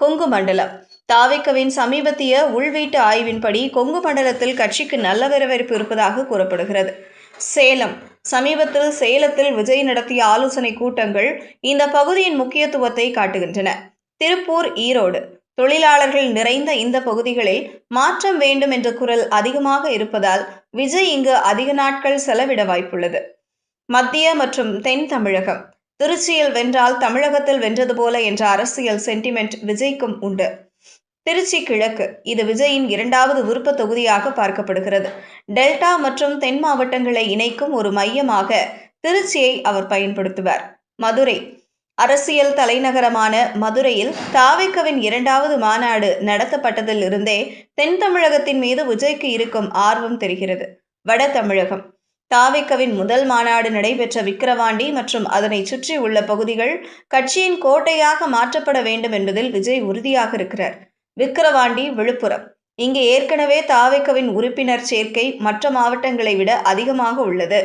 கொங்கு மண்டலம் தாவேக்காவின் சமீபத்திய உள்வீட்டு ஆய்வின்படி கொங்கு மண்டலத்தில் கட்சிக்கு நல்ல வரவேற்பு இருப்பதாக கூறப்படுகிறது. சமீபத்தில் சேலத்தில் விஜய் நடத்திய ஆலோசனை கூட்டங்கள் இந்த பகுதியின் முக்கியத்துவத்தை காட்டுகின்றன. திருப்பூர், ஈரோடு தொழிலாளர்கள் நிறைந்த இந்த பகுதிகளில் மாற்றம் வேண்டும் என்ற குரல் அதிகமாக இருப்பதால் விஜய் இங்கு அதிக நாட்கள் செலவிட வாய்ப்புள்ளது. மத்திய மற்றும் தென் தமிழகம் திருச்சியில் வென்றால் தமிழகத்தில் வென்றது போல என்ற அரசியல் சென்டிமெண்ட் விஜய்க்கும் உண்டு. திருச்சி கிழக்கு இது விஜயின் இரண்டாவது விருப்ப தொகுதியாக பார்க்கப்படுகிறது. டெல்டா மற்றும் தென் மாவட்டங்களை இணைக்கும் ஒரு மையமாக திருச்சியை அவர் பயன்படுத்துவார். மதுரை அரசியல் தலைநகரமான மதுரையில் தாவேக்காவின் இரண்டாவது மாநாடு நடத்தப்பட்டதில் இருந்தே தென் தமிழகத்தின் மீது விஜய்க்கு இருக்கும் ஆர்வம் தெரிகிறது. வட தமிழகம் தாவேக்காவின் முதல் மாநாடு நடைபெற்ற விக்கிரவாண்டி மற்றும் அதனை சுற்றி உள்ள பகுதிகள் கட்சியின் கோட்டையாக மாற்றப்பட வேண்டும் என்பதில் விஜய் உறுதியாக இருக்கிறார். விக்கிரவாண்டி, விழுப்புரம் இங்கே ஏற்கனவே தாவேக்காவின் உறுப்பினர் சேர்க்கை மற்ற மாவட்டங்களை விட அதிகமாக உள்ளது.